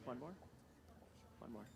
One more? One more.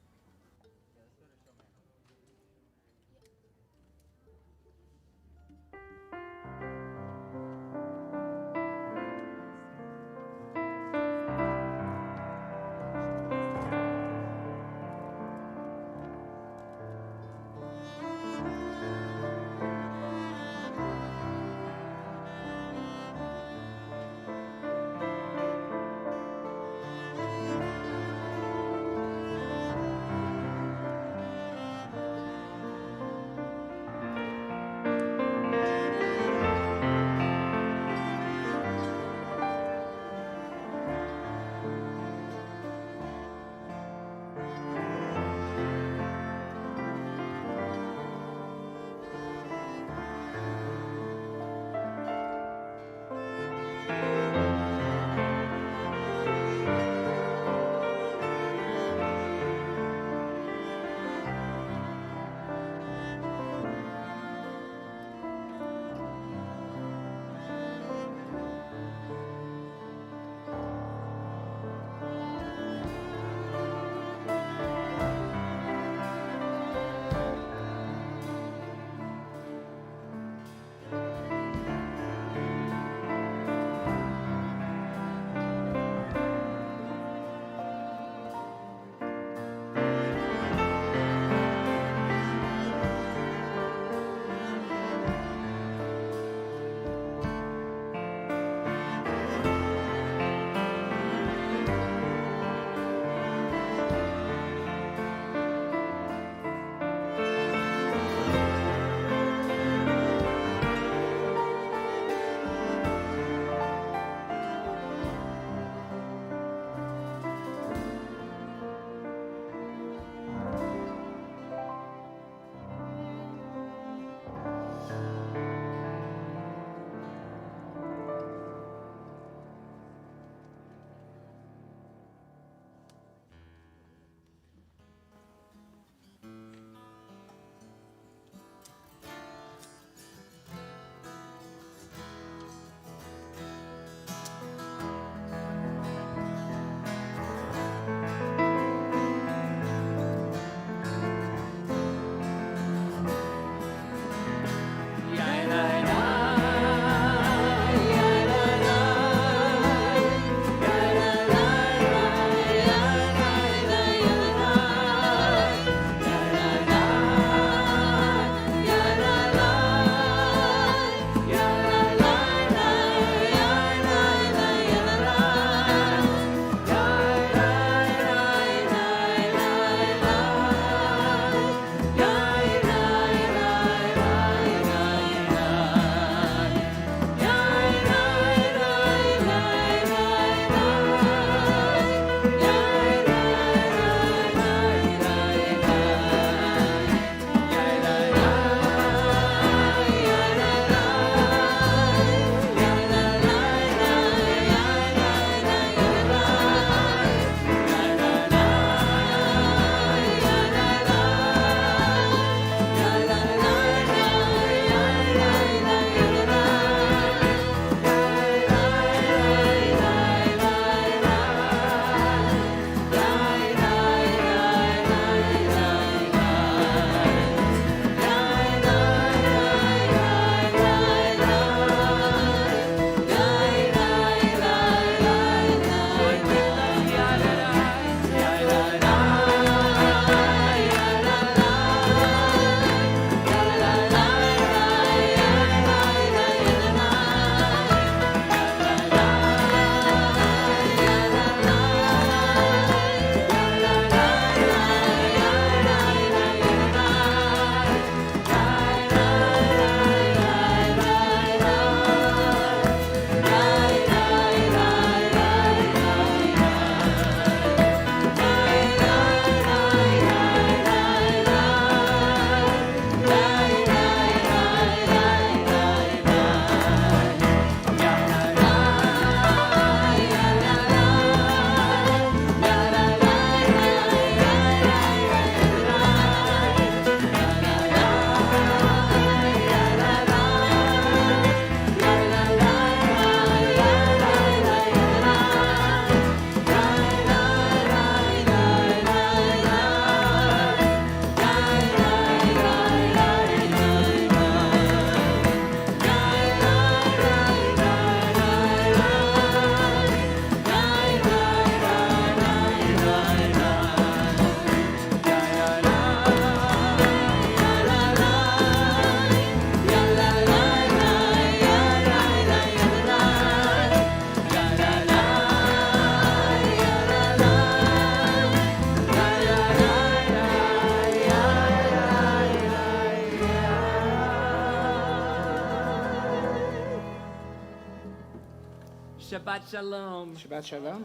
Shabbat Shalom. Shabbat Shalom.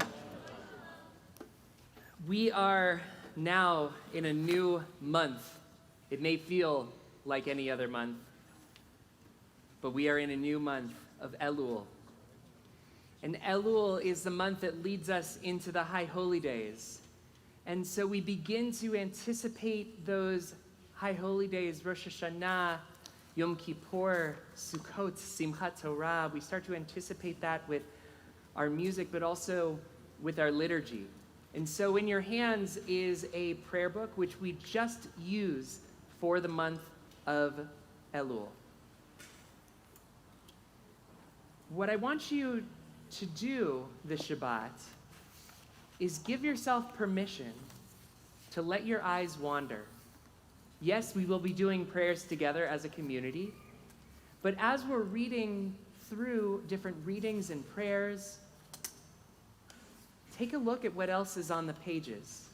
We are now in a new month. It may feel like any other month, but we are in a new month of Elul. And Elul is the month that leads us into the High Holy Days. And so we begin to anticipate those High Holy Days, Rosh Hashanah, Yom Kippur, Sukkot, Simchat Torah. We start to anticipate that with our music, but also with our liturgy. And so in your hands is a prayer book, which we just use for the month of Elul. What I want you to do this Shabbat is give yourself permission to let your eyes wander. Yes, we will be doing prayers together as a community, but as we're reading through different readings and prayers, take a look at what else is on the pages.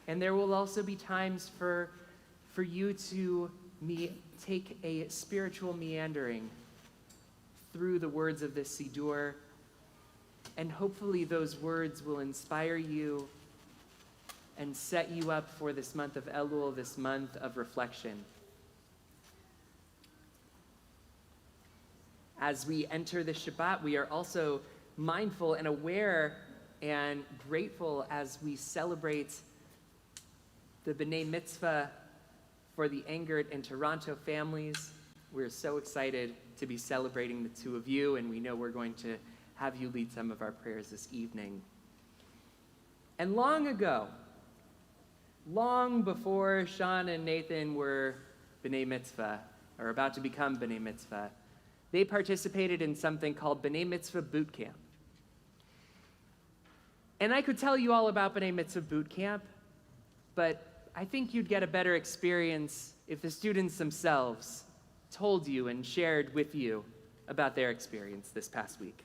And there will also be times for you to take a spiritual meandering through the words of this Siddur, and hopefully those words will inspire you and set you up for this month of Elul, this month of reflection. As we enter the Shabbat, we are also mindful and aware and grateful as we celebrate the Bene Mitzvah for the Engert and Toronto families. We're so excited to be celebrating the two of you, and we know we're going to have you lead some of our prayers this evening. And long ago, long before Sean and Nathan were Bene Mitzvah, or about to become Bene Mitzvah, they participated in something called Bene Mitzvah Boot Camp. And I could tell you all about Bene Mitzvah Boot Camp, but I think you'd get a better experience if the students themselves told you and shared with you about their experience this past week.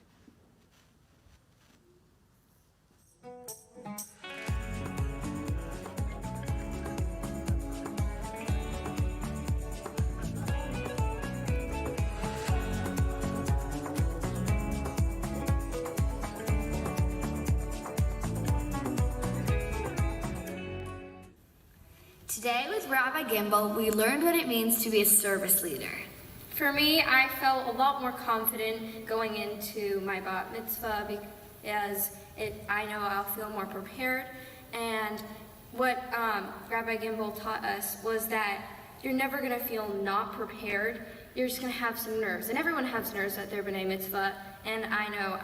Today with Rabbi Gimbel, we learned what it means to be a service leader. For me, I felt a lot more confident going into my bat mitzvah because I know I'll feel more prepared. And what Rabbi Gimbel taught us was that you're never going to feel not prepared. You're just going to have some nerves. And everyone has nerves at their B'nai Mitzvah. And I know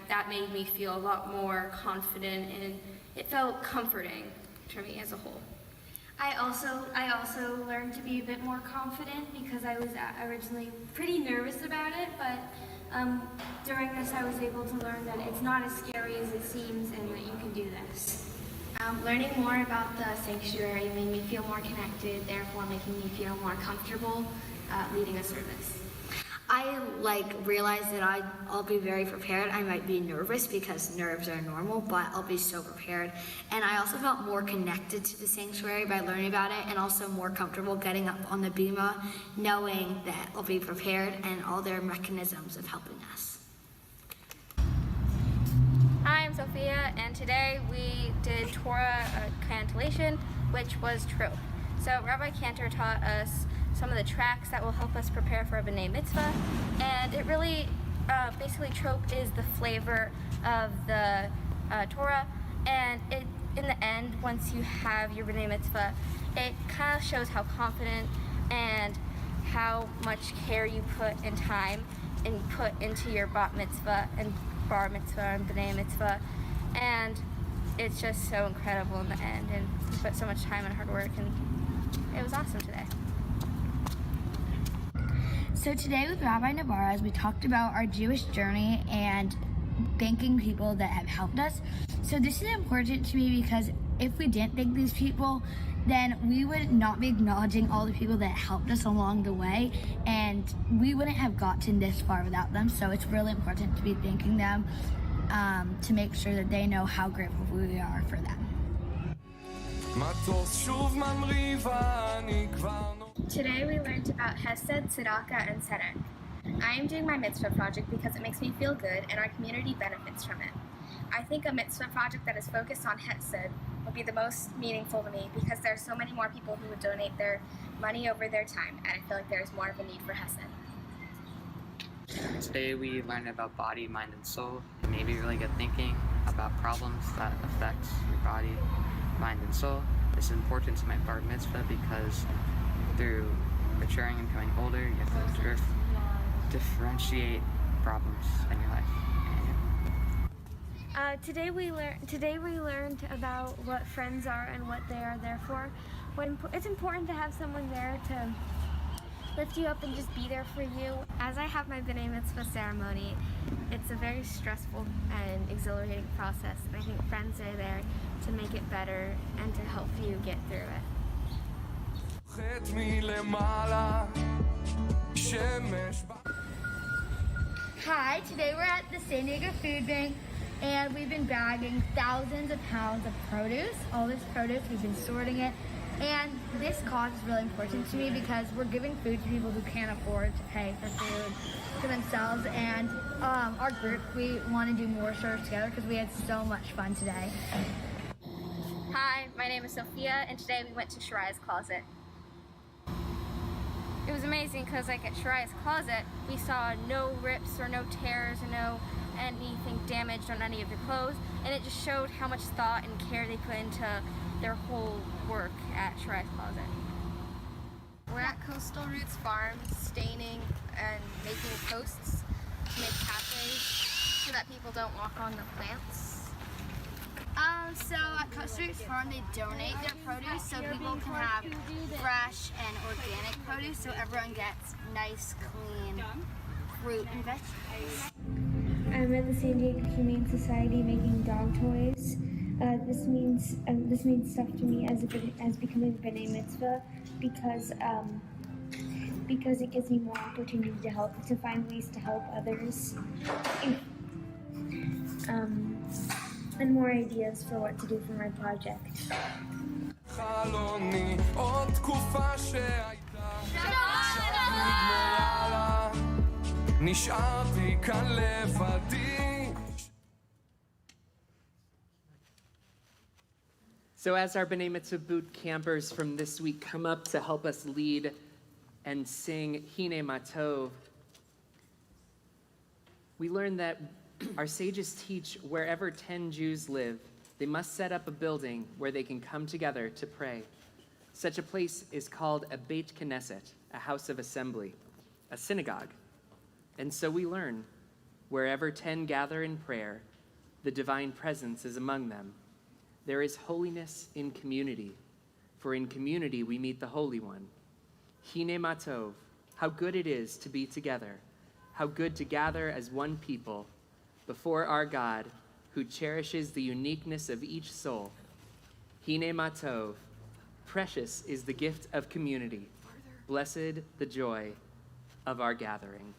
that made me feel a lot more confident, and it felt comforting for me as a whole. I also learned to be a bit more confident because I was originally pretty nervous about it, but during this I was able to learn that it's not as scary as it seems and that you can do this. Learning more about the sanctuary made me feel more connected, therefore making me feel more comfortable leading a service. I realized that I'll be very prepared. I might be nervous because nerves are normal, but I'll be so prepared. And I also felt more connected to the sanctuary by learning about it, and also more comfortable getting up on the bima, knowing that I'll be prepared and all their mechanisms of helping us. Hi, I'm Sophia, and today we did Torah cantillation, which was trope. So Rabbi Cantor taught us some of the tracks that will help us prepare for a B'nai Mitzvah, and it really, basically trope is the flavor of the Torah, and in the end, once you have your B'nai Mitzvah, it kind of shows how confident and how much care you put in time and you put into your Bat Mitzvah and Bar Mitzvah and B'nai Mitzvah, and it's just so incredible in the end, and you put so much time and hard work, and it was awesome today. So today with Rabbi Navarez, we talked about our Jewish journey and thanking people that have helped us. So this is important to me because if we didn't thank these people, then we would not be acknowledging all the people that helped us along the way, and we wouldn't have gotten this far without them. So it's really important to be thanking them to make sure that they know how grateful we are for them. Today we learned about Hesed, Tzedakah, and Tzedek. I am doing my mitzvah project because it makes me feel good and our community benefits from it. I think a mitzvah project that is focused on Hesed would be the most meaningful to me because there are so many more people who would donate their money over their time, and I feel like there is more of a need for Hesed. Today we learned about body, mind, and soul. It made me really good thinking about problems that affect your body, mind, and soul. This is important to my bar mitzvah because through maturing and becoming older, you have to differentiate problems in your life. Today we learned about what friends are and what they are there for. It's important to have someone there to lift you up and just be there for you. As I have my Bene Mitzvah ceremony, it's a very stressful and exhilarating process, and I think friends are there to make it better and to help you get through it. Hi, today we're at the San Diego Food Bank and we've been bagging thousands of pounds of produce. All this produce, we've been sorting it. And this cause is really important to me because we're giving food to people who can't afford to pay for food for themselves. And our group, we want to do more shows together because we had so much fun today. Hi, my name is Sophia, and today we went to Shariah's closet. It was amazing because like at Shariah's closet, we saw no rips or no tears or no anything damaged on any of the clothes, and it just showed how much thought and care they put into their whole work at Shariah's closet. We're at Coastal Roots Farm, staining and making posts to make pathways so that people don't walk on the plants. So at Coastal Roots Farm, they donate their produce so people can have fresh and organic produce, so everyone gets nice, clean fruit and vegetables. I'm at the San Diego Humane Society making dog toys. This means stuff to me as becoming a Bene Mitzvah because it gives me more opportunity to find ways to help others, and more ideas for what to do for my project. So as our Bene Mitzvah boot campers from this week come up to help us lead and sing Hine Matov, we learn that our sages teach wherever 10 Jews live, they must set up a building where they can come together to pray. Such a place is called a Beit Knesset, a house of assembly, a synagogue. And so we learn, wherever 10 gather in prayer, the divine presence is among them. There is holiness in community, for in community we meet the Holy One. Hine Matov, how good it is to be together, how good to gather as one people before our God, who cherishes the uniqueness of each soul. Hine Matov, precious is the gift of community, blessed the joy of our gathering.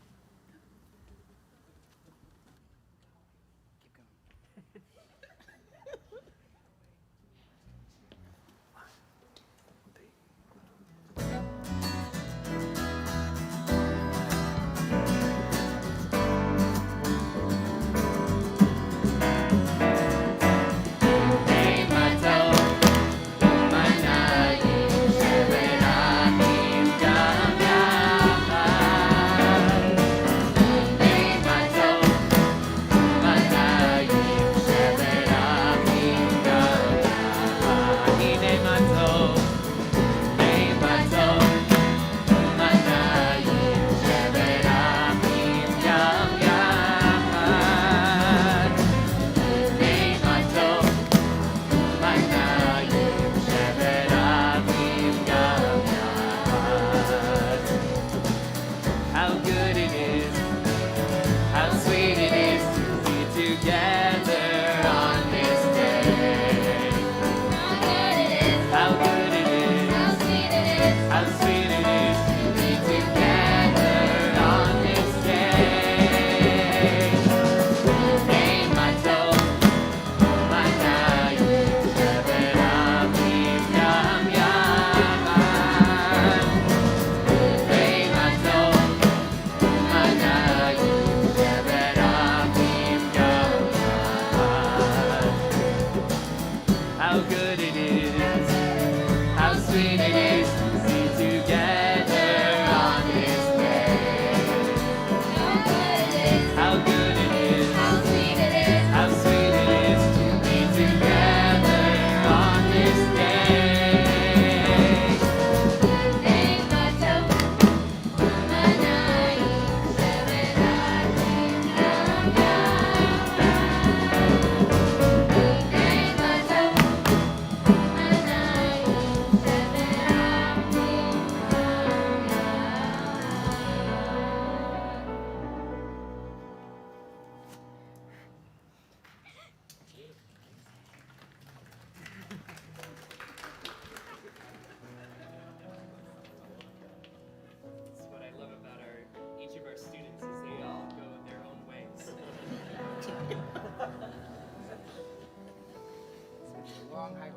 long high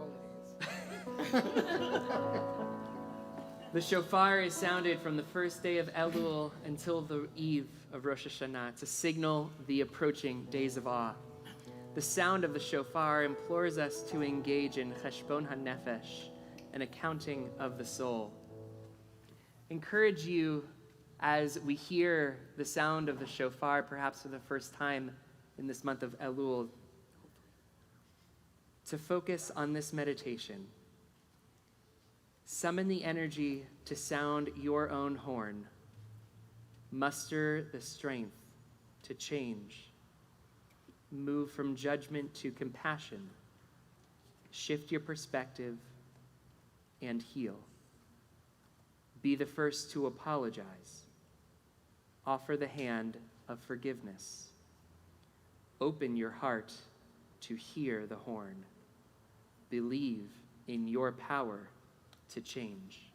holidays. The shofar is sounded from the first day of Elul until the eve of Rosh Hashanah to signal the approaching days of awe. The sound of the shofar implores us to engage in cheshbon hanefesh, an accounting of the soul. Encourage you as we hear the sound of the shofar, perhaps for the first time in this month of Elul, to focus on this meditation. Summon the energy to sound your own horn. Muster the strength to change. Move from judgment to compassion. Shift your perspective and heal. Be the first to apologize. Offer the hand of forgiveness. Open your heart to hear the horn. Believe in your power to change.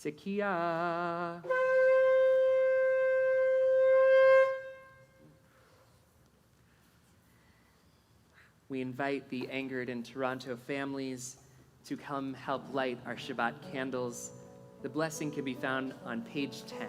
Tekiah. We invite the Angered in Toronto families to come help light our Shabbat candles. The blessing can be found on page 10.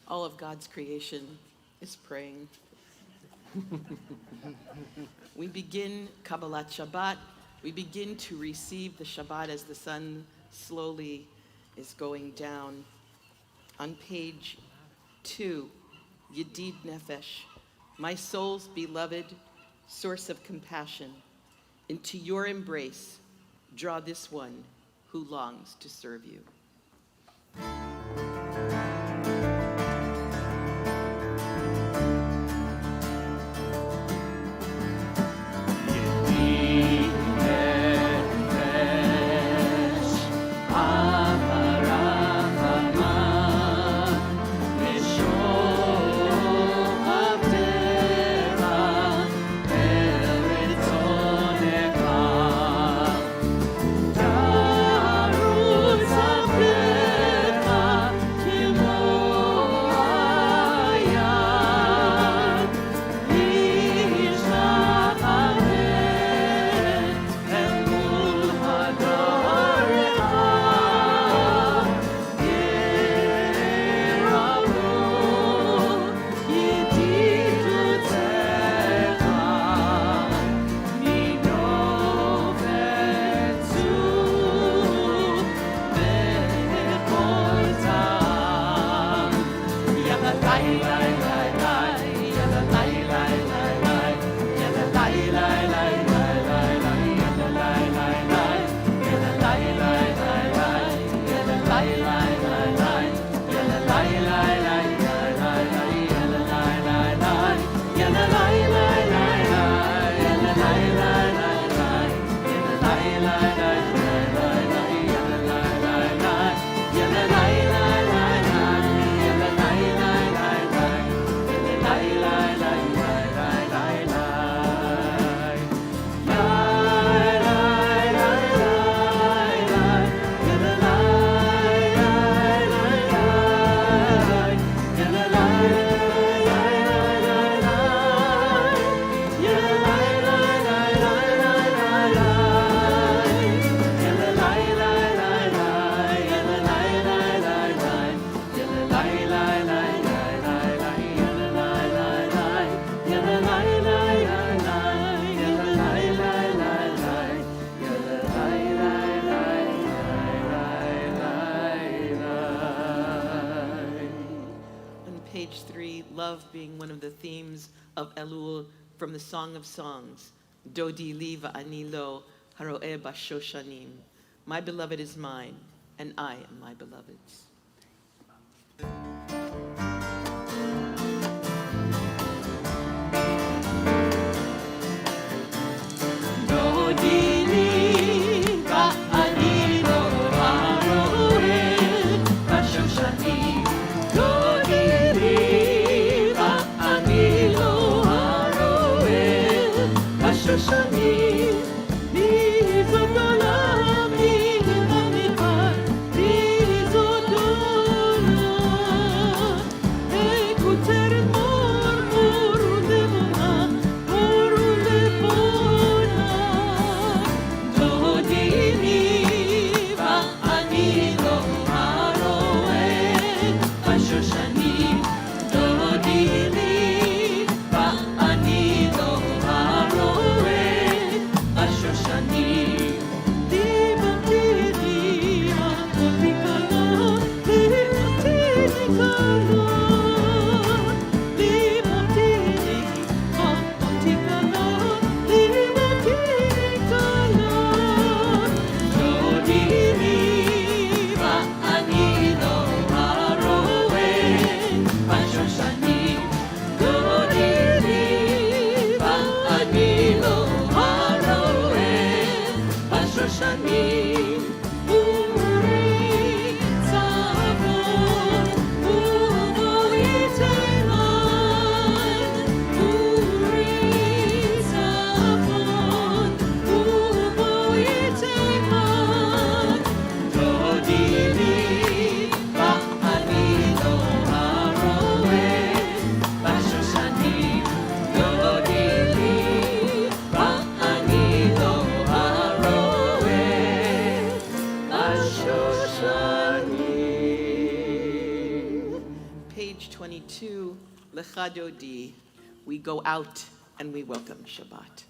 All of God's creation is praying. We begin Kabbalat Shabbat. We begin to receive the Shabbat as the sun slowly is going down. On page 2, Yedid Nefesh, my soul's beloved, source of compassion, into your embrace, draw this one who longs to serve you. La la la la la la la la la la la page 3, love being one of the themes of Elul from the Song of Songs. Dodi li va'ani lo haro'eh bashoshanim. My beloved is mine, and I am my beloved's. Page 22, Lechadodi, we go out and we welcome Shabbat.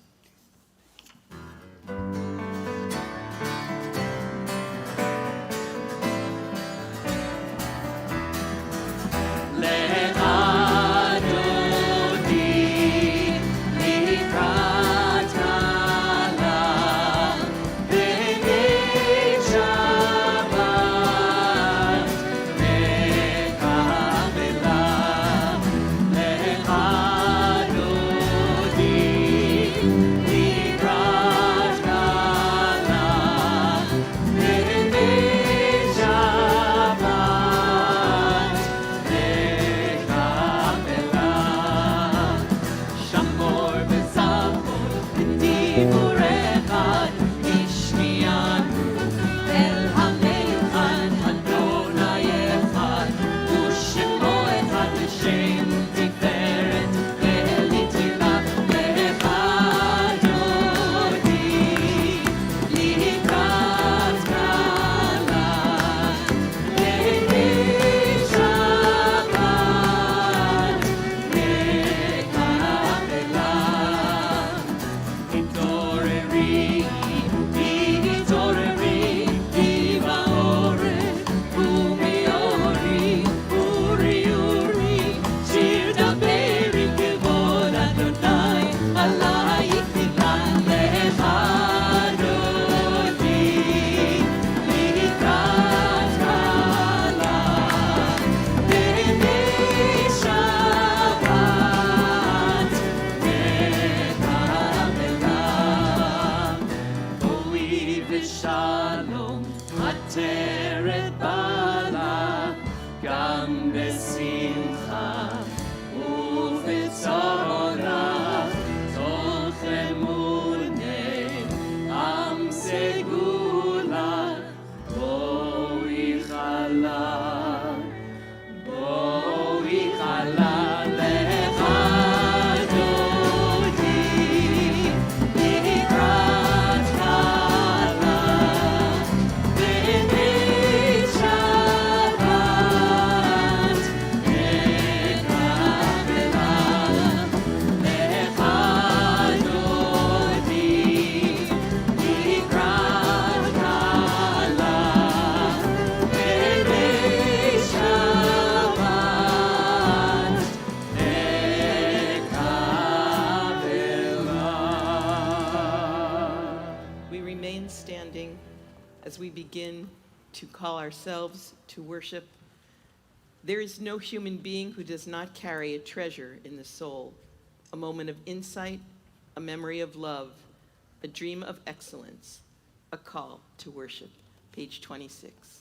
as we begin to call ourselves to worship, there is no human being who does not carry a treasure in the soul, a moment of insight, a memory of love, a dream of excellence, a call to worship. Page 26.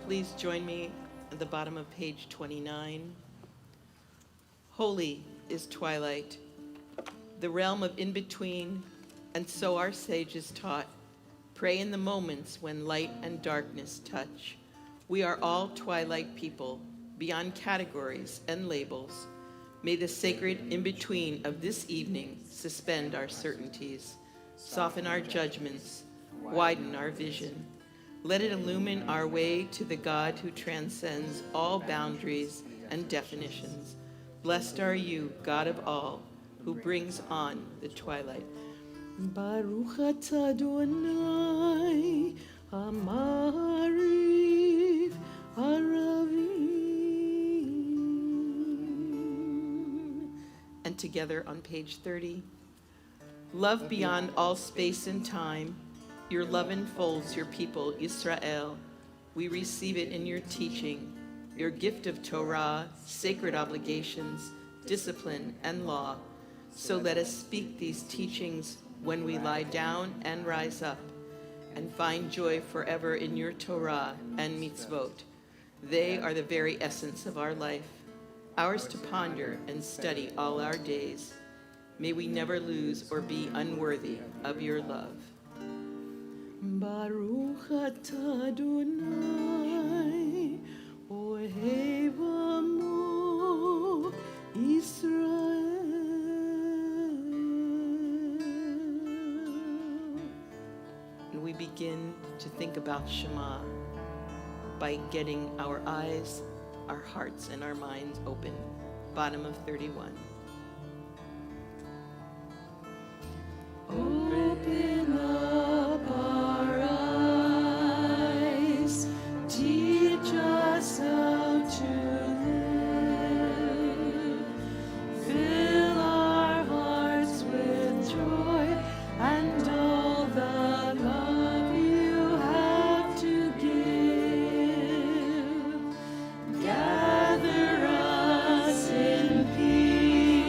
Please join me at the bottom of page 29. Holy is twilight, the realm of in-between, and so our sages taught. Pray in the moments when light and darkness touch. We are all twilight people, beyond categories and labels. May the sacred in-between of this evening suspend our certainties, soften our judgments, widen our vision. Let it illumine our way to the God who transcends all boundaries and definitions. Blessed are you, God of all, who brings on the twilight. Baruch atah Adonai, Amariv, Aravim. And together on page 30. Love beyond all space and time. Your love enfolds your people, Israel. We receive it in your teaching, your gift of Torah, sacred obligations, discipline, and law. So let us speak these teachings when we lie down and rise up, and find joy forever in your Torah and mitzvot. They are the very essence of our life, ours to ponder and study all our days. May we never lose or be unworthy of your love. Baruch atah Adonai, Ohev Amo Israel. And we begin to think about Shema by getting our eyes, our hearts, and our minds open. Bottom of 31. Open up our eyes, teach us how to live, fill our hearts with joy and all the love you have to give. Gather us in peace.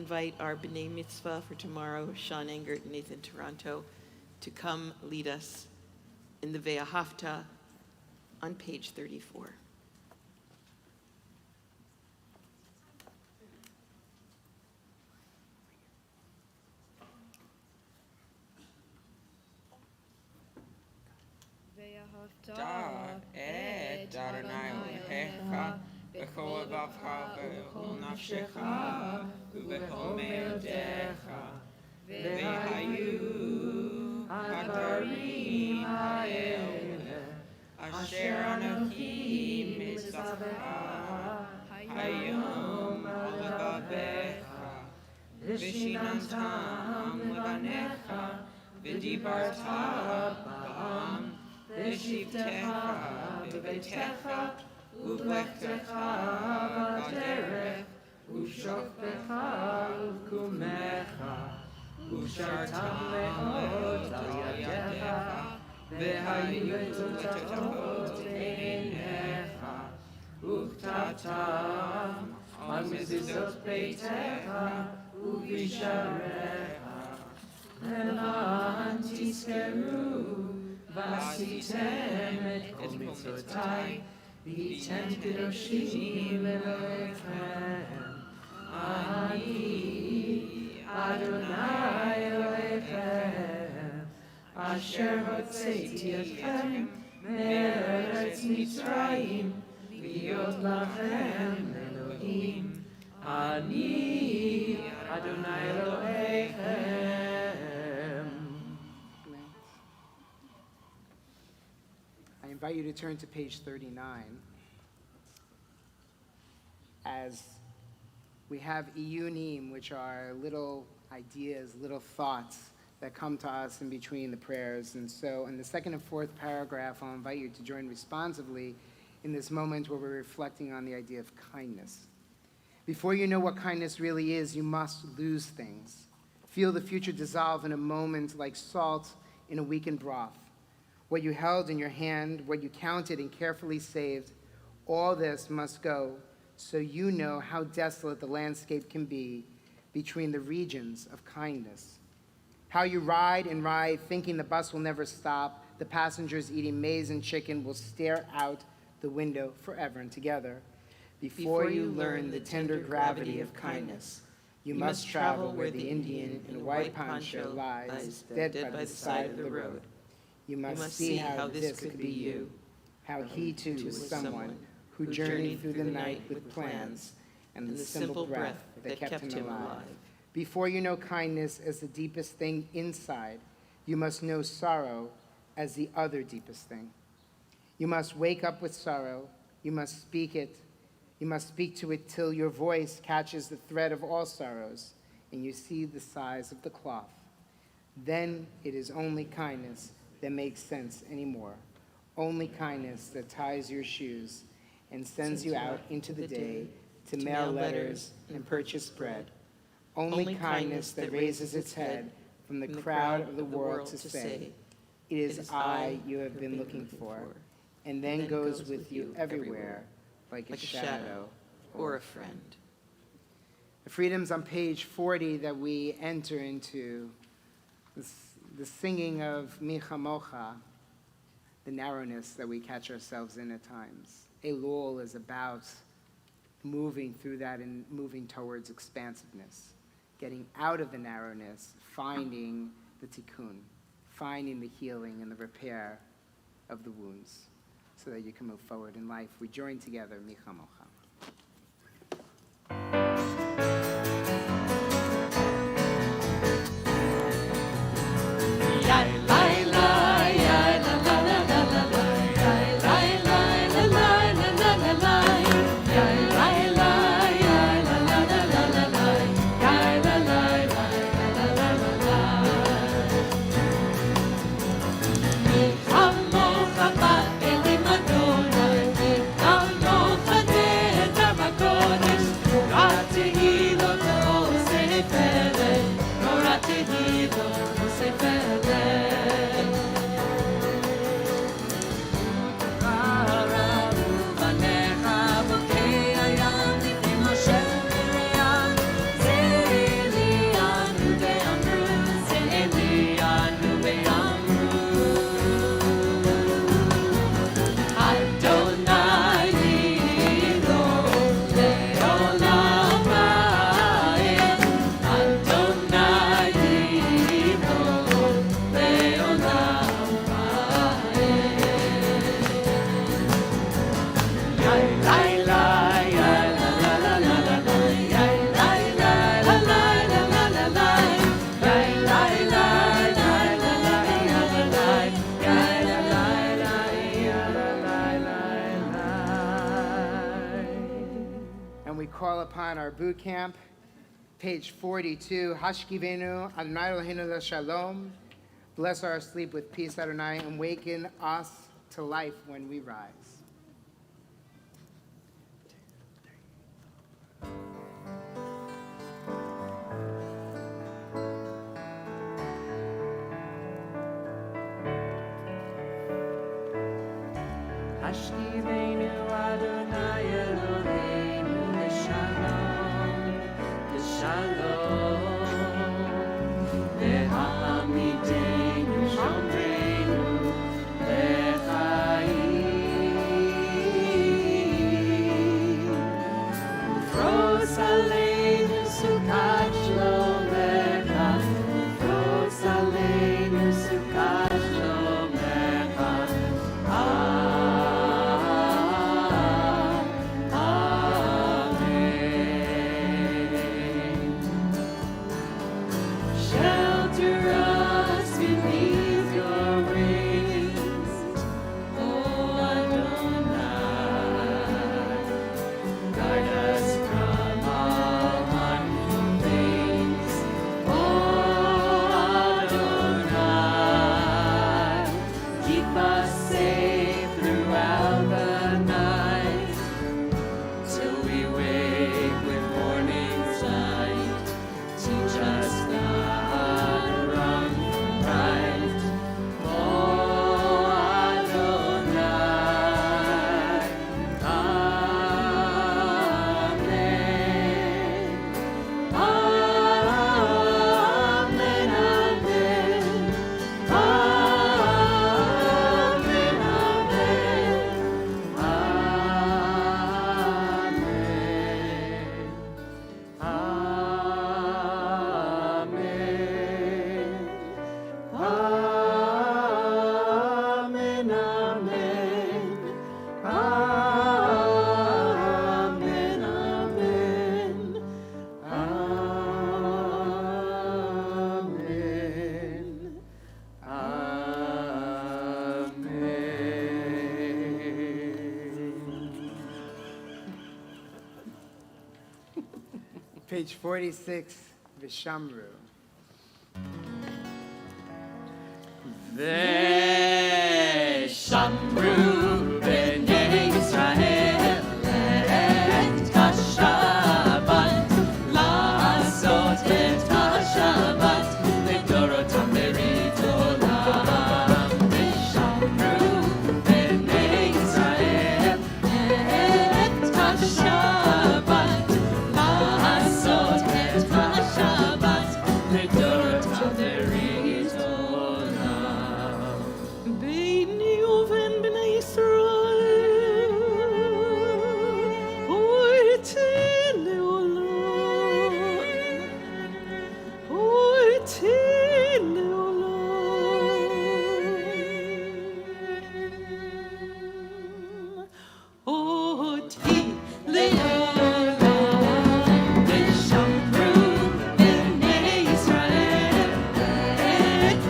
invite our Bene Mitzvah for tomorrow, Sean Engert and Nathan Toronto, to come lead us in the Ve'ahavta on page 34. Da et Adonai Elohecha b'chol לבבך ובכל נפשך ובכל מאודיך והיו הדברים האלה אשר אנוכי מצווך היום על לבביך ושיננתם לבניך ודיברת בם בשבתך בביתך ובלכתך בדרך ושוכבך ובקומך ושרתם מאוד על ידיך והיו לטובות עיניך וכתבתם על מזוזות ביתך ובשעריך למען תזכרו ועשיתם את כל מצוותיי והייתם קדושים לאלוהיכם. אני אדוני אלוהיכם אשר הוצאתי אתכם מארץ מצרים להיות לכם אלוהים. אני אדוני אלוהיכם. I invite you to turn to page 39 as we have iyunim, which are little ideas, little thoughts that come to us in between the prayers. And so in the second and fourth paragraph, I'll invite you to join responsively in this moment where we're reflecting on the idea of kindness. Before you know what kindness really is, you must lose things. Feel the future dissolve in a moment like salt in a weakened broth. What you held in your hand, what you counted and carefully saved, all this must go so you know how desolate the landscape can be between the regions of kindness. How you ride and ride thinking the bus will never stop, the passengers eating maize and chicken will stare out the window forever and together. Before you learn the tender gravity of kindness, you must travel where the Indian in a white poncho lies dead by the side of the road. You must see how this could be you, how he too was someone who journeyed through the night with plans and the simple breath that kept him alive. Before you know kindness as the deepest thing inside, you must know sorrow as the other deepest thing. You must wake up with sorrow, you must speak it, you must speak to it till your voice catches the thread of all sorrows and you see the size of the cloth. Then it is only kindness that makes sense anymore. Only kindness that ties your shoes and sends you out into the day to mail letters and purchase bread. Only kindness that raises its head from the crowd of the world to say, "It is I you have been looking for," and then goes with you everywhere like a shadow or a friend. The freedoms on page 40 that we enter into, the singing of Micha Mocha, the narrowness that we catch ourselves in at times. Elul is about moving through that and moving towards expansiveness, getting out of the narrowness, finding the tikkun, finding the healing and the repair of the wounds so that you can move forward in life. We join together, Micha Mocha. Mocha, call upon our boot camp, page 42, Hashkivenu Adonai Eloheinu Shalom. Bless our sleep with peace, Adonai, and waken us to life when we rise. Hashkivenu Adonai Eloheinu Shalom, Shalom, Amidah Shomreinu Lechaim, Ufros Aleinu Sukkot Shlomecha, Ufros Aleinu Sukkot Shlomecha. Page 46, Vishamru. Veshamru Bene Israel et Shabbat La'asot et Shabbat Lidorotam Berit Olam. Veshamru Bene Israel et Shabbat La'asot et Shabbat Lidorotam Berit Olam. Beni uven Bene Israel, oite leolam, oite leolam, oti leolam. Veshamru Bene Israel et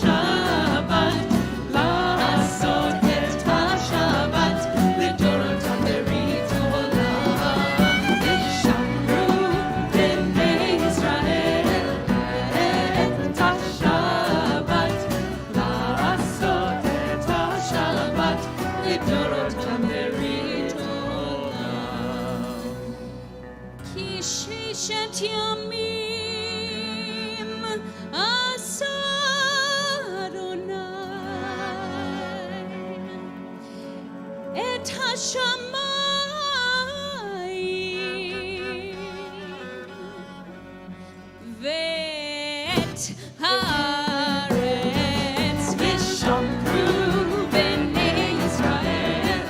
Shabbat La'asot et Shabbat Lidorotam Berit Olam. Veshamru Bene Israel et Shabbat La'asot et Shabbat Lidorotam Berit Olam. Ki shishet yamim asa Adonai et hashamayim ve'et haaretz. Veshamru Bene Israel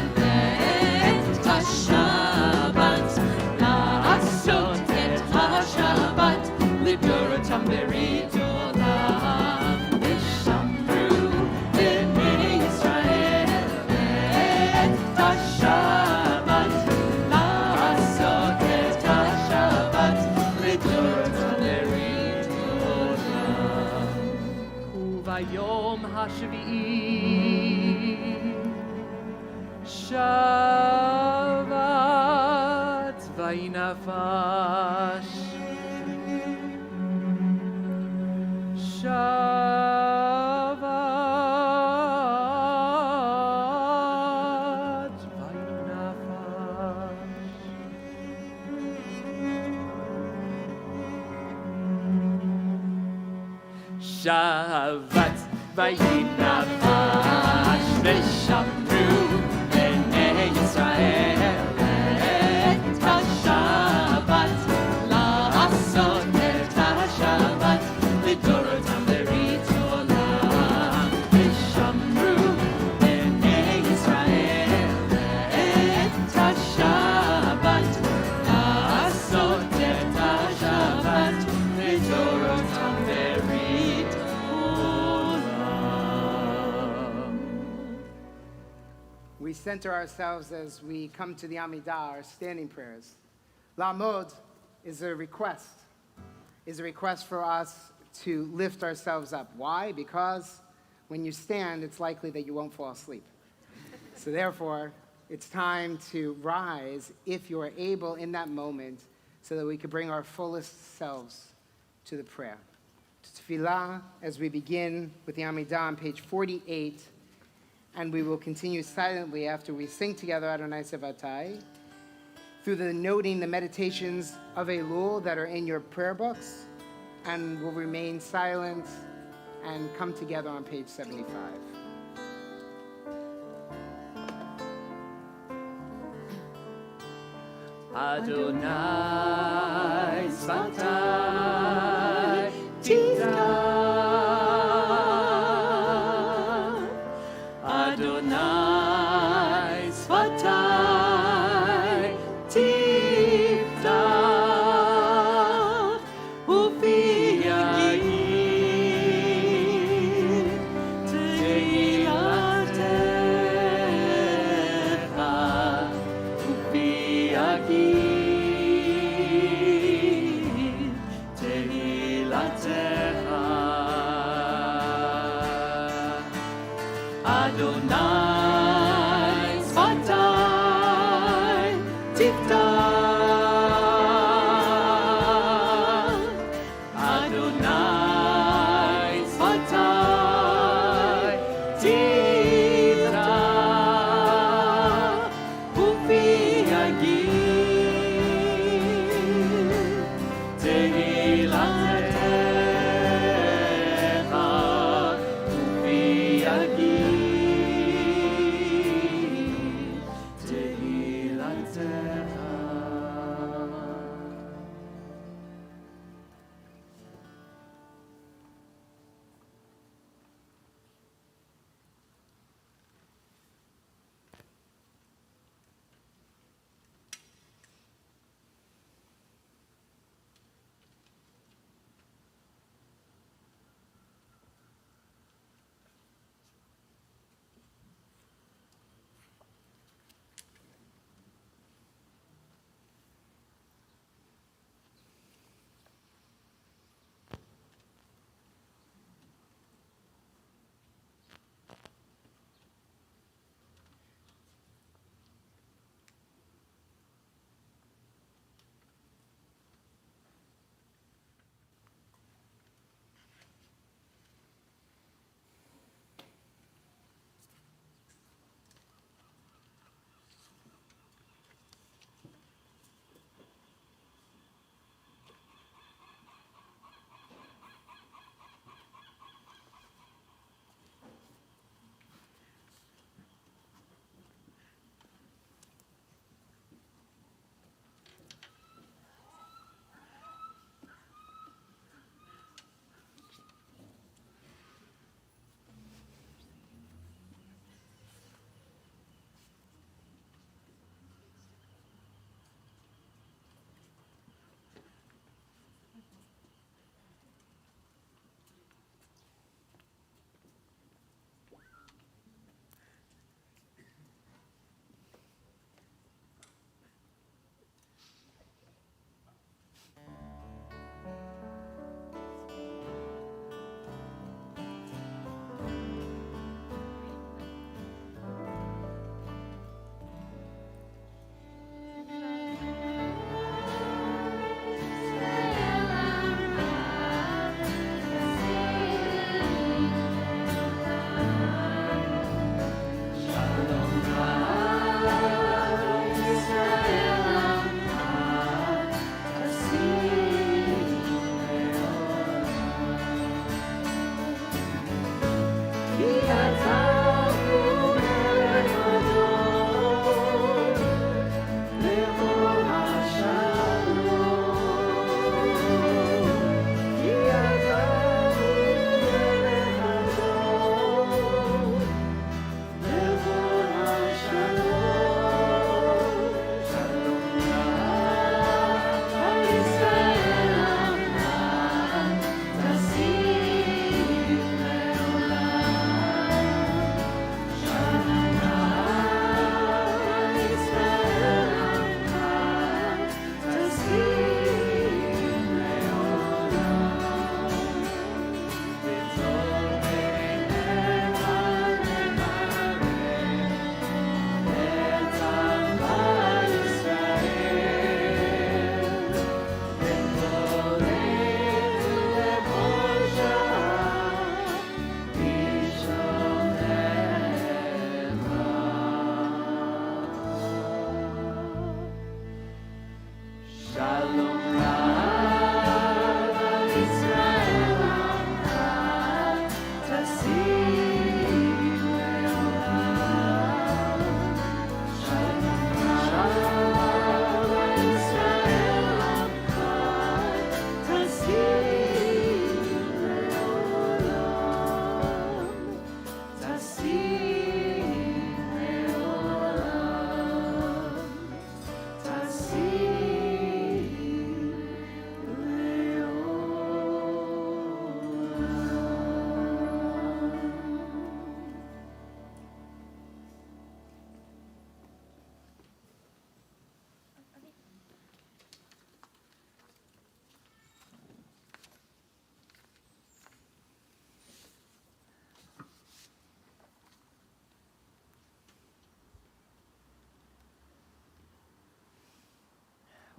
et Shabbat La'asot et Shabbat Lidorotam Berit Olam. Veshamru Bene Israel et Shabbat La'asot et Shabbat Lidorotam Berit Olam. Uvayom hashvi'i Shabbat Vayinafash Shabbat Vayinafash Shabbat Vayinafash Veshamru Bene Israel et HaShabbat La'asot et HaShabbat Lidorotam Berit Olam Veshamru Bene Israel et HaShabbat La'asot et HaShabbat Lidorotam Berit Olam. We center ourselves as we come to the Amidah, our standing prayers. Lamod is a request for us to lift ourselves up. Why? Because when you stand, it's likely that you won't fall asleep. So therefore, it's time to rise if you are able in that moment so that we can bring our fullest selves to the prayer. To tefillah, as we begin with the Amidah on page 48, and we will continue silently after we sing together Adonai Sevatai through the noting the meditations of Elul that are in your prayer books, and will remain silent and come together on page 75. Adonai Svatai Tiftach Adonai Svatai Tiftach Ufi Yagir Tehilatecha Ufi Yagir Tehilatecha Adonai Svatai Tiftach Adonai Svatai Tiftach Ufi Yagir Tehilatecha Ufi Yagir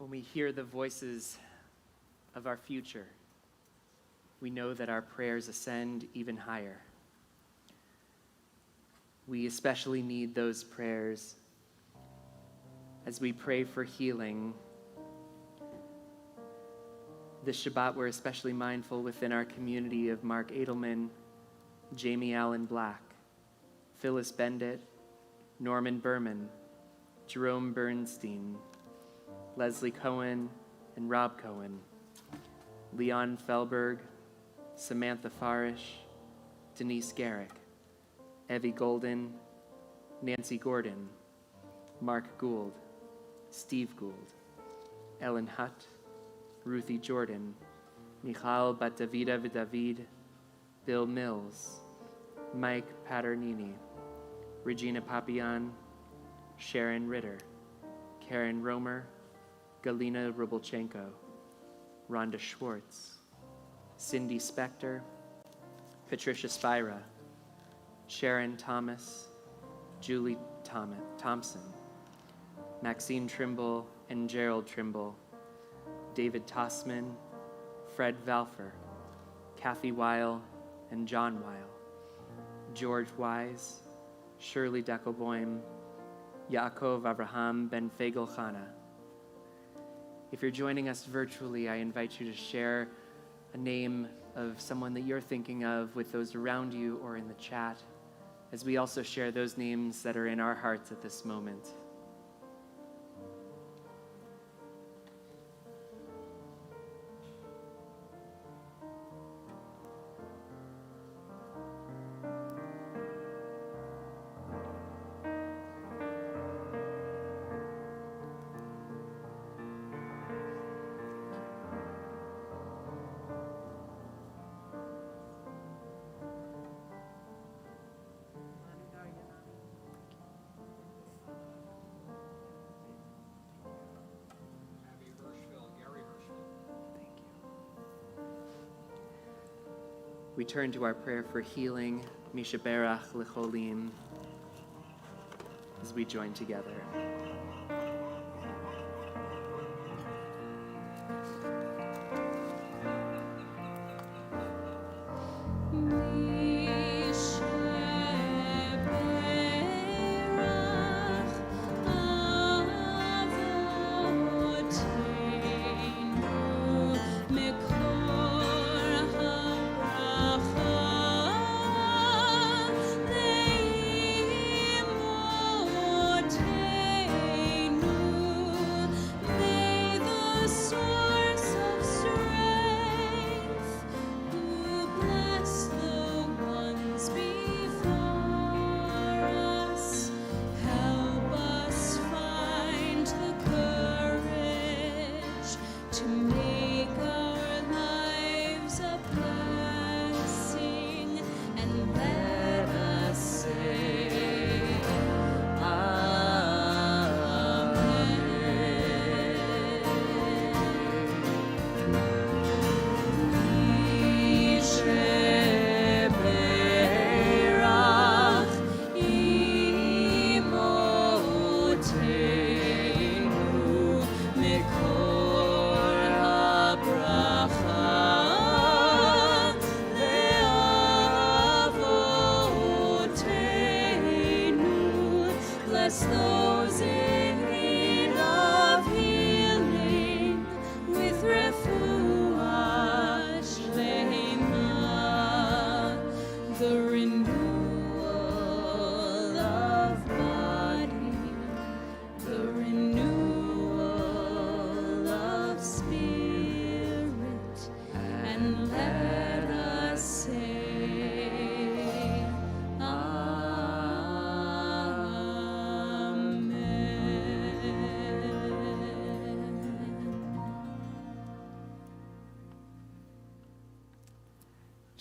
When we hear the voices of our future, we know that our prayers ascend even higher. We especially need those prayers as we pray for healing. This Shabbat, we're especially mindful within our community of Mark Edelman, Jamie Allen Black, Phyllis Bendit, Norman Berman, Jerome Bernstein, Leslie Cohen and Rob Cohen, Leon Felberg, Samantha Farish, Denise Garrick, Evie Golden, Nancy Gordon, Mark Gould, Steve Gould, Ellen Hutt, Ruthie Jordan, Michal Bat-Davida Vidavid, Bill Mills, Mike Paternini, Regina Papian, Sharon Ritter, Karen Romer, Galina Rubelchenko, Rhonda Schwartz, Cindy Spector, Patricia Spira, Sharon Thomas, Julie Thompson, Maxine Trimble and Gerald Trimble, David Tossman, Fred Valfer, Kathy Weil and John Weil, George Wise, Shirley Deckelboim, Yaakov Abraham Ben Fagel Chana. If you're joining us virtually, I invite you to share a name of someone that you're thinking of with those around you or in the chat, as we also share those names that are in our hearts at this moment. We turn to our prayer for healing, Mishaberach Lecholim, as we join together.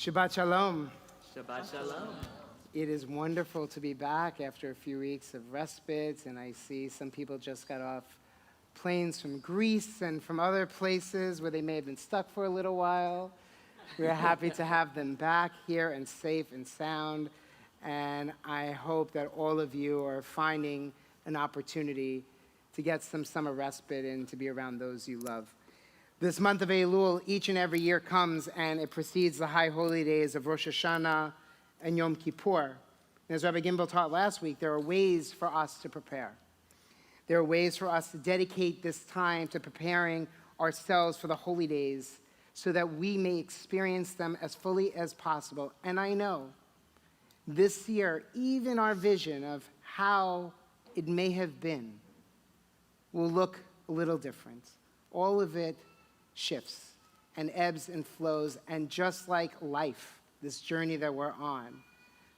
Shabbat Shalom. Shabbat Shalom. It is wonderful to be back after a few weeks of respite, and I see some people just got off planes from Greece and from other places where they may have been stuck for a little while. We're happy to have them back here and safe and sound, and I hope that all of you are finding an opportunity to to get some summer respite and to be around those you love. This month of Elul, each and every year comes and it precedes the high holy days of Rosh Hashanah and Yom Kippur. And as Rabbi Gimbel taught last week, there are ways for us to prepare. There are ways for us to dedicate this time to preparing ourselves for the holy days so that we may experience them as fully as possible. And I know this year, even our vision of how it may have been will look a little different. All of it shifts and ebbs and flows, and just like life, this journey that we're on,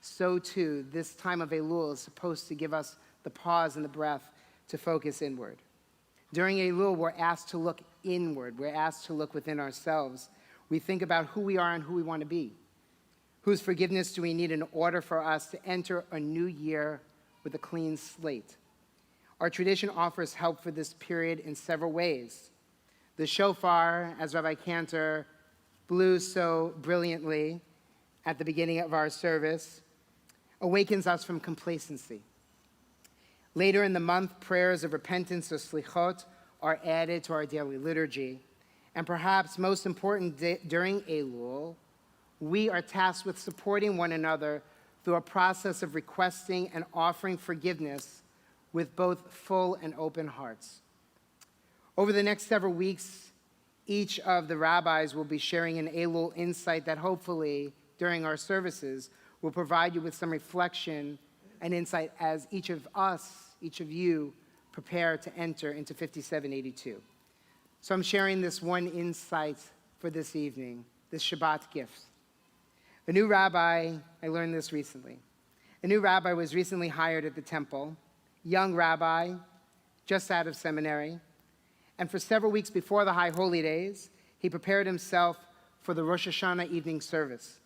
so too this time of Elul is supposed to give us the pause and the breath to focus inward. During Elul, we're asked to look inward. We're asked to look within ourselves. We think about who we are and who we want to be. Whose forgiveness do we need in order for us to enter a new year with a clean slate? Our tradition offers help for this period in several ways. The Shofar, as Rabbi Cantor blew so brilliantly at the beginning of our service, awakens us from complacency. Later in the month, prayers of repentance or slichot are added to our daily liturgy. And perhaps most important during Elul, we are tasked with supporting one another through a process of requesting and offering forgiveness with both full and open hearts. Over the next several weeks, each of the rabbis will be sharing an Elul insight that hopefully, during our services, will provide you with some reflection and insight as each of us, each of you, prepare to enter into 5782. So I'm sharing this one insight for this evening, this Shabbat gift. A new rabbi, I learned this recently. A new rabbi was recently hired at the temple, young rabbi, just out of seminary. And for several weeks before the high holy days, he prepared himself for the Rosh Hashanah evening service.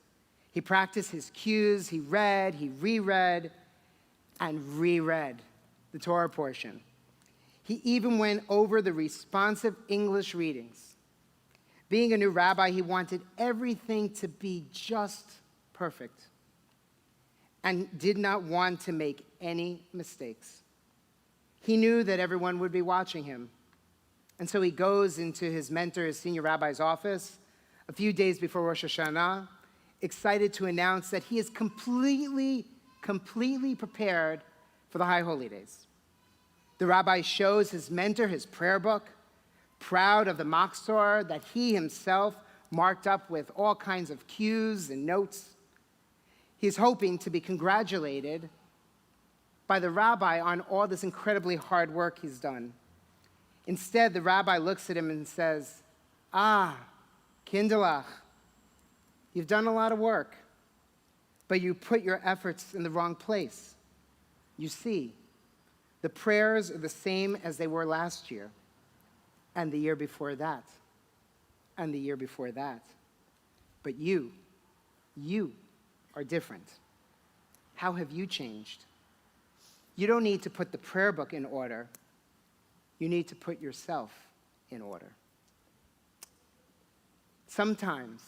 He practiced his cues, he read, he reread, and reread the Torah portion. He even went over the responsive English readings. Being a new rabbi, he wanted everything to be just perfect and did not want to make any mistakes. He knew that everyone would be watching him. And so he goes into his mentor, his senior rabbi's office, a few days before Rosh Hashanah, excited to announce that he is completely prepared for the high holy days. The rabbi shows his mentor his prayer book, proud of the machzor that he himself marked up with all kinds of cues and notes. He's hoping to be congratulated by the rabbi on all this incredibly hard work he's done. Instead, the rabbi looks at him and says, Kinderlach, you've done a lot of work, but you put your efforts in the wrong place. You see, the prayers are the same as they were last year, and the year before that, and the year before that. But you are different. How have you changed? You don't need to put the prayer book in order. You need to put yourself in order. Sometimes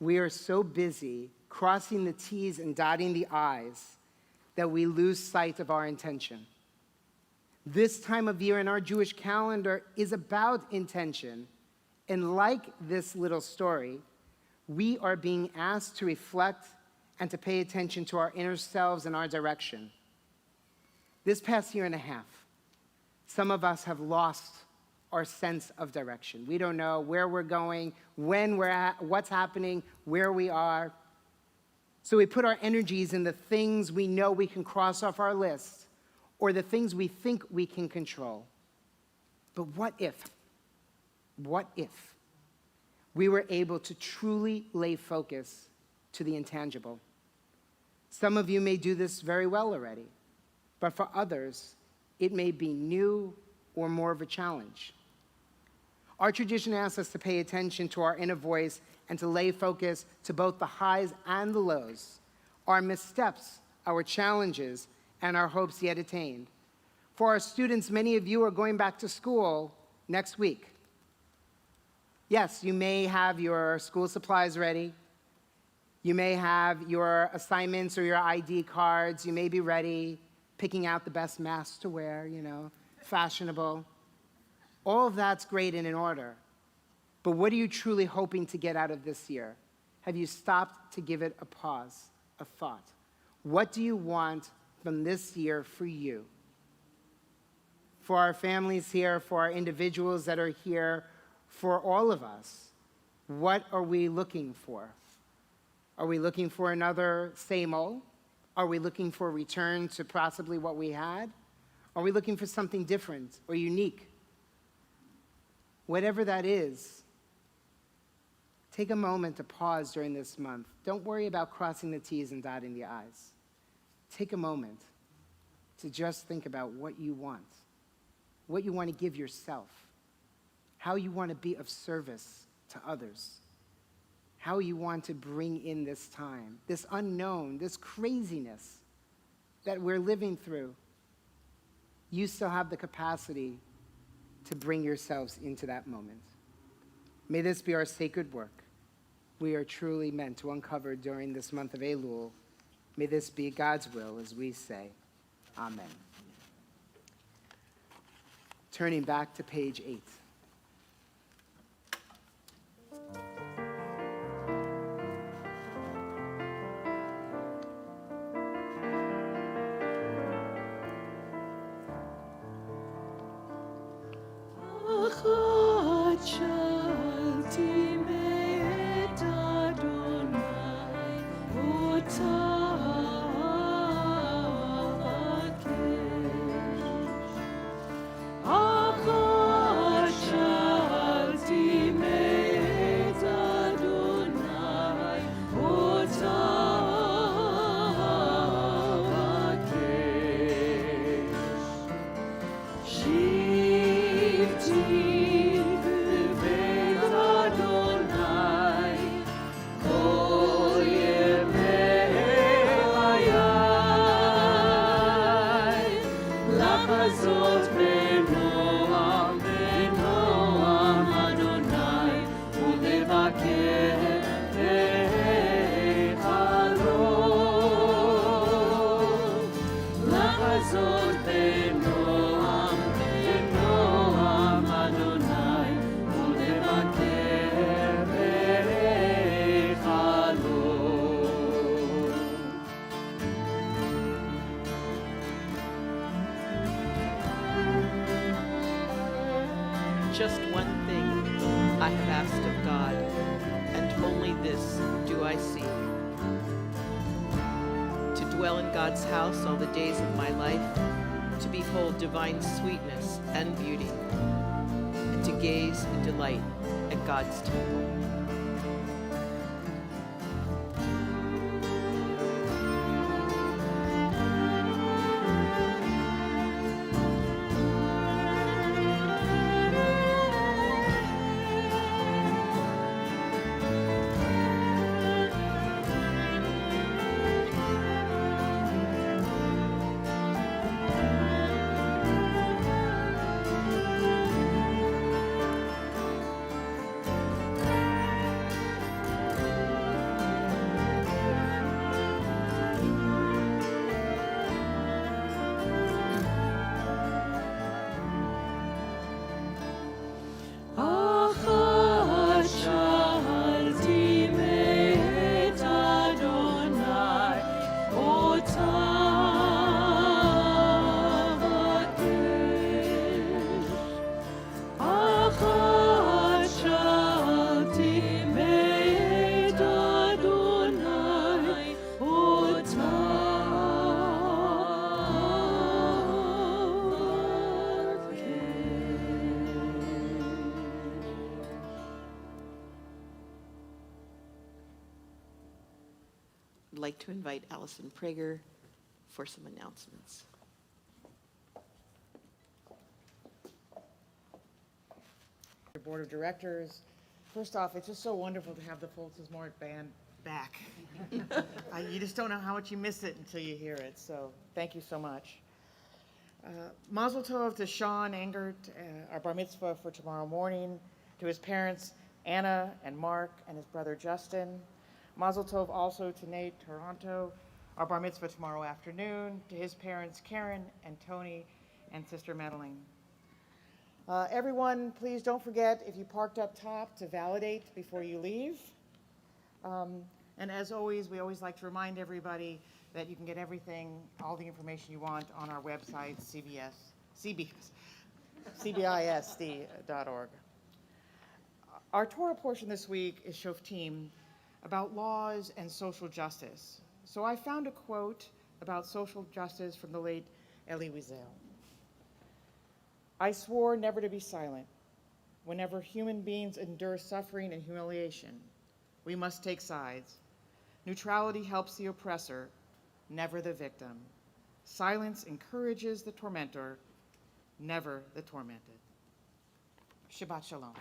we are so busy crossing the T's and dotting the I's that we lose sight of our intention. This time of year in our Jewish calendar is about intention. And like this little story, we are being asked to reflect and to pay attention to our inner selves and our direction. This past year and a half, some of us have lost our sense of direction. We don't know where we're going, when we're at, what's happening, where we are. So we put our energies in the things we know we can cross off our list or the things we think we can control. But what if we were able to truly lay focus to the intangible? Some of you may do this very well already, but for others, it may be new or more of a challenge. Our tradition asks us to pay attention to our inner voice and to lay focus to both the highs and the lows, our missteps, our challenges, and our hopes yet attained. For our students, many of you are going back to school next week. Yes, you may have your school supplies ready. You may have your assignments or your ID cards. You may be ready, picking out the best mask to wear, fashionable. All of that's great and in order. But what are you truly hoping to get out of this year? Have you stopped to give it a pause, a thought? What do you want from this year for you? For our families here, for our individuals that are here, for all of us, what are we looking for? Are we looking for another same old? Are we looking for a return to possibly what we had? Are we looking for something different or unique? Whatever that is, take a moment to pause during this month. Don't worry about crossing the T's and dotting the I's. Take a moment to just think about what you want to give yourself, how you want to be of service to others, how you want to bring in this time, this unknown, this craziness that we're living through. You still have the capacity to bring yourselves into that moment. May this be our sacred work we are truly meant to uncover during this month of Elul. May this be God's will as we say, Amen. Turning back to page 8. Just one thing I have asked of God, and only this do I seek: to dwell in God's house all the days of my life, to behold divine sweetness and beauty, and to gaze and delight at God's temple. I'd like to invite Allison Prager for some announcements. The Board of Directors. First off, it's just so wonderful to have the Foltz's Mort Band back. You just don't know how much you miss it until you hear it, so thank you so much. Mazel tov to Sean Engert, our bar mitzvah for tomorrow morning, to his parents, Anna and Mark, and his brother Justin. Mazel tov also to Nate Toronto, our bar mitzvah tomorrow afternoon, to his parents, Karen and Tony, and sister Madeline. Everyone, please don't forget, if you parked up top, to validate before you leave. And as always, we always like to remind everybody that you can get everything, all the information you want on our website, cbisd.org. Our Torah portion this week is Shoftim, about laws and social justice. So I found a quote about social justice from the late Elie Wiesel. I swore never to be silent. Whenever human beings endure suffering and humiliation, we must take sides. Neutrality helps the oppressor, never the victim. Silence encourages the tormentor, never the tormented. Shabbat Shalom.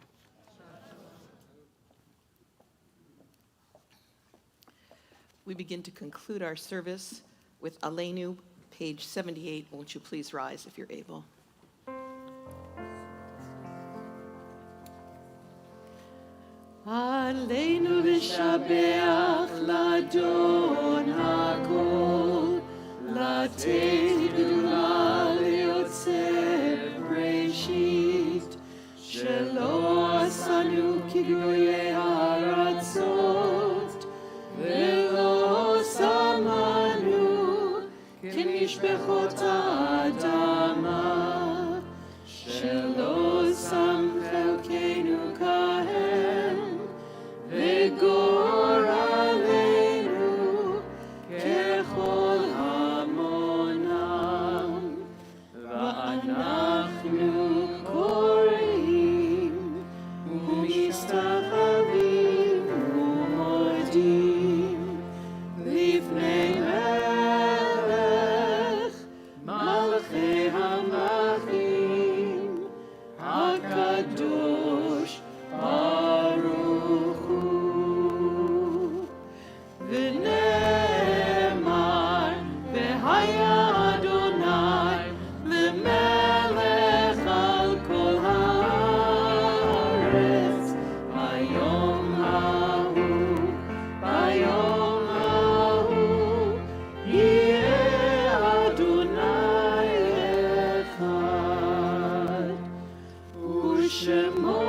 We begin to conclude our service with Aleinu, page 78. Won't you please rise if you're able? עלינו לשבח לאדון הכל, לתת גדולה ליוצר בראשית, שלא עשנו כגויי הארצות, ולא שמנו כמשפחות האדמה, שלא שם חלקנו כהם, וגורלנו ככל המונם, ואנחנו קוראים ומשתחווים ומודים לפני מלך מלכי המלכים הקדוש ברוך הוא. ונאמר והיה אדוני למלך על כל הארץ ביום ההוא יהיה אדוני אחד ושמו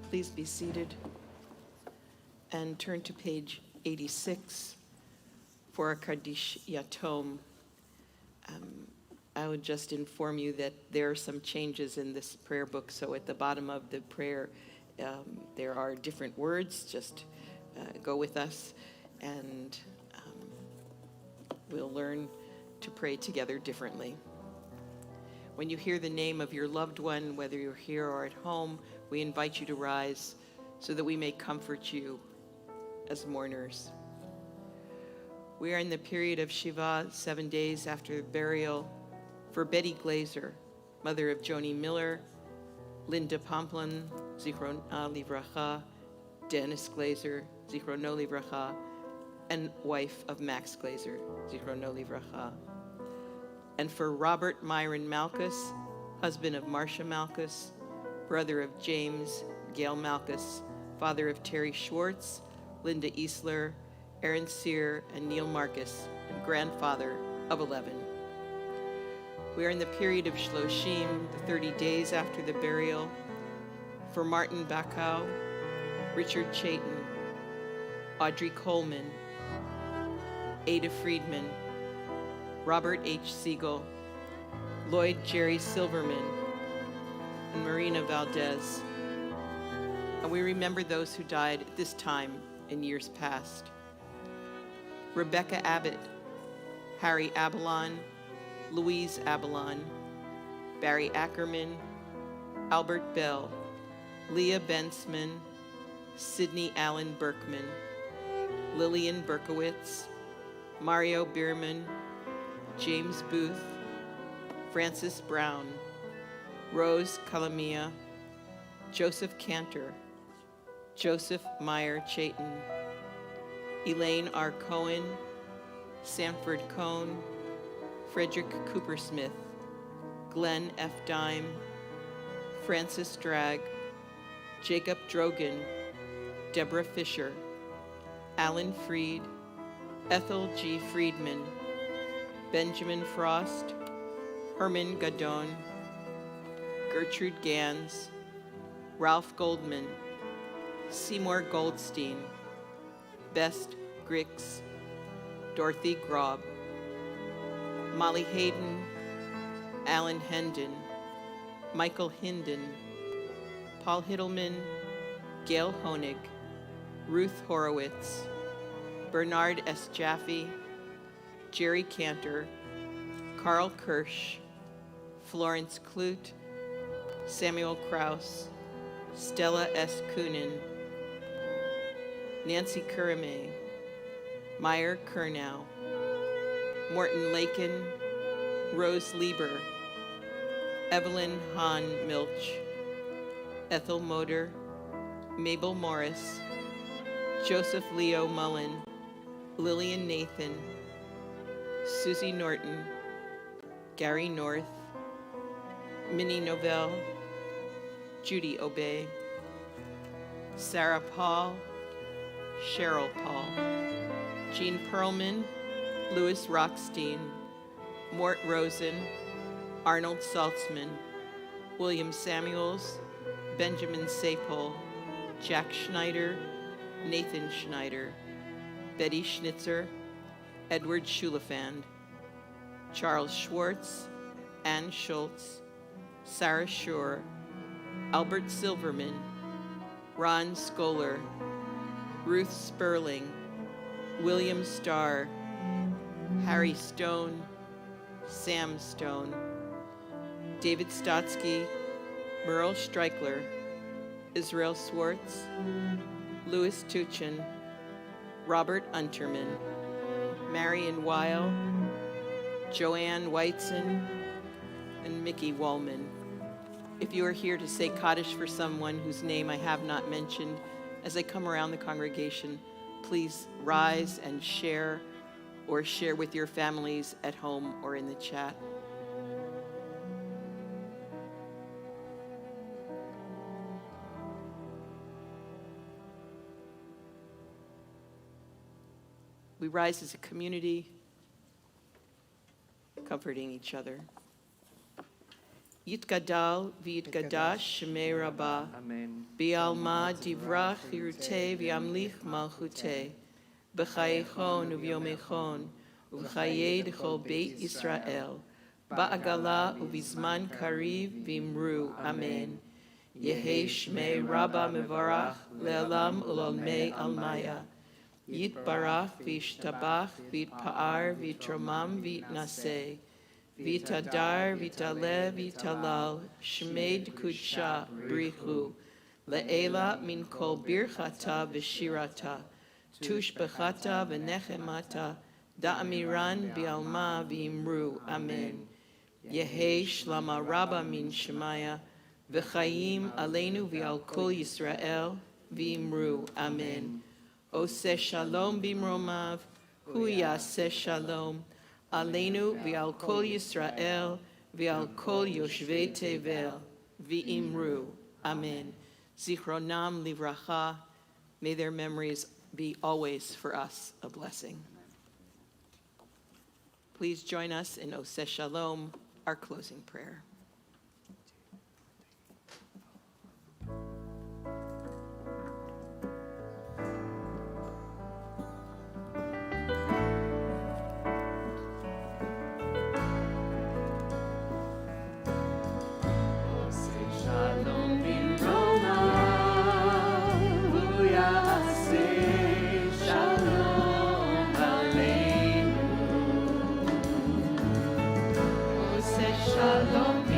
Please be seated and turn to page 86 for a Kaddish Yatom. I would just inform you that there are some changes in this prayer book, so at the bottom of the prayer there are different words. Just go with us and we'll learn to pray together differently. When you hear the name of your loved one, whether you're here or at home, we invite you to rise so that we may comfort you as mourners. We are in the period of Shiva, 7 days after the burial, for Betty Glazer, mother of Joni Miller, Linda Pomplin, Zichron Livracha, Dennis Glazer, Zichrono Livracha, and wife of Max Glazer, Zichrono Livracha. And for Robert Myron Malkus, husband of Marcia Malkus, brother of James Gail Malkus, father of Terry Schwartz, Linda Easler, Aaron Sear, and Neil Marcus, and grandfather of 11. We are in the period of Shloshim, the 30 days after the burial, for Martin Bacow, Richard Chayton, Audrey Coleman, Ada Friedman, Robert H. Siegel, Lloyd Jerry Silverman, and Marina Valdez. And we remember those who died at this time in years past. Rebecca Abbott, Harry Abalon, Louise Abalon, Barry Ackerman, Albert Bell, Leah Bensman, Sidney Allen Berkman, Lillian Berkowitz, Mario Bierman, James Booth, Francis Brown, Rose Calamia, Joseph Cantor, Joseph Meyer Chayton, Elaine R. Cohen, Sanford Cohn, Frederick Cooper Smith, Glenn F. Dime, Francis Dragg, Jacob Drogan, Deborah Fisher, Alan Freed, Ethel G. Friedman, Benjamin Frost, Herman Gadon, Gertrude Gans, Ralph Goldman, Seymour Goldstein, Best Grix, Dorothy Grob, Molly Hayden, Alan Hendon, Michael Hinden, Paul Hiddleman, Gail Honig, Ruth Horowitz, Bernard S. Jaffe, Jerry Cantor, Carl Kirsch, Florence Clute, Samuel Kraus, Stella S. Kunin, Nancy Kurame, Meyer Kurnow, Morton Lakin, Rose Lieber, Evelyn Hahn Milch, Ethel Moder, Mabel Morris, Joseph Leo Mullen, Lillian Nathan, Susie Norton, Gary North, Minnie Novell, Judy Obey, Sarah Paul, Cheryl Paul, Jean Perlman, Louis Rockstein, Mort Rosen, Arnold Saltzman, William Samuels, Benjamin Sapol, Jack Schneider, Nathan Schneider, Betty Schnitzer, Edward Schulafand, Charles Schwartz, Ann Schultz, Sarah Schur, Albert Silverman, Ron Scholar, Ruth Sperling, William Starr, Harry Stone, Sam Stone, David Stotsky, Merle Streichler, Israel Swartz, Louis Tuchin, Robert Unterman, Marion Weil, Joanne Weitzen, and Mickey Wallman. If you are here to say Kaddish for someone whose name I have not mentioned, as I come around the congregation, please rise and share, or share with your families at home or in the chat. We rise as a community, comforting each other. Yitgadal v'yitgadash shemei rabbah. Amen. Bi'alma divrach yirutei v'yamlich malchutei. B'chayechon u'v'yomechon u'v'chayei d'chol beit Yisrael. Ba'agala u'v'zman kariv v'imru. Amen. Yehei shmei rabbah mevarach le'alam u'lolmei almaya. Yitbarach v'yishtabach v'yitpa'ar v'yitromam v'yitnaseh. Vitadar, vitale, vitalal, shmeid kudsha, brichu, le'ela min kol birchata v'shirata, tush bechata v'nechemata, da'amiran bi'alma v'imru, amen. Yehei shlama rabba min shemaya, v'chayim aleinu v'al kol Yisrael, v'imru, amen. Oseh shalom b'mromav, hu yaseh shalom, Aleinu v'al kol Yisrael v'al kol yoshvei tevel v'imru. Amen. Zichronam livracha. May their memories be always for us a blessing. Please join us in Oseh Shalom, our closing prayer. Shalom.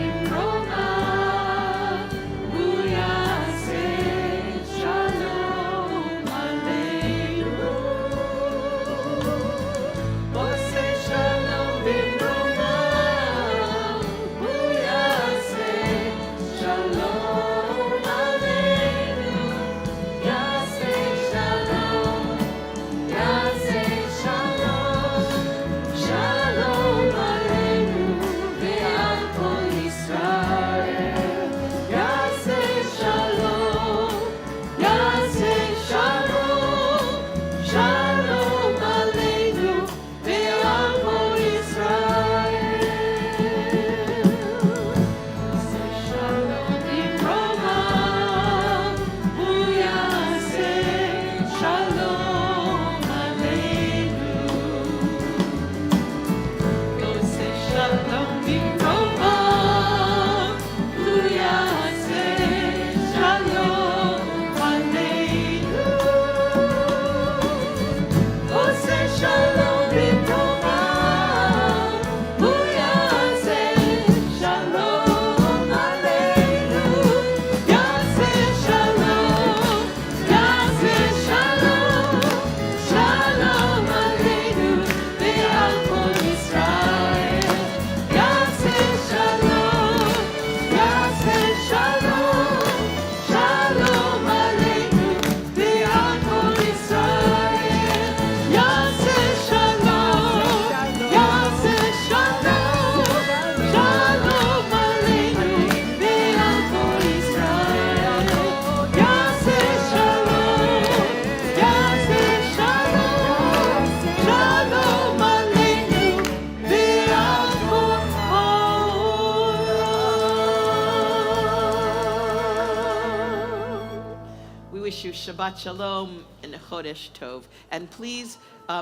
Shabbat Shalom and Chodesh Tov. And please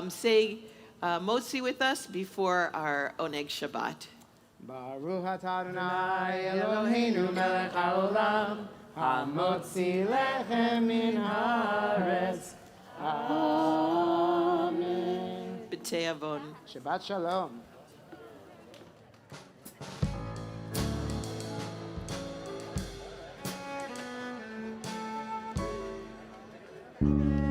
say Motzi with us before our Oneg Shabbat. Baruch atah Adonai Eloheinu melech haolam, hamotzi lechem min haaretz. Amen. B'tei avon. Shabbat Shalom. Thank you.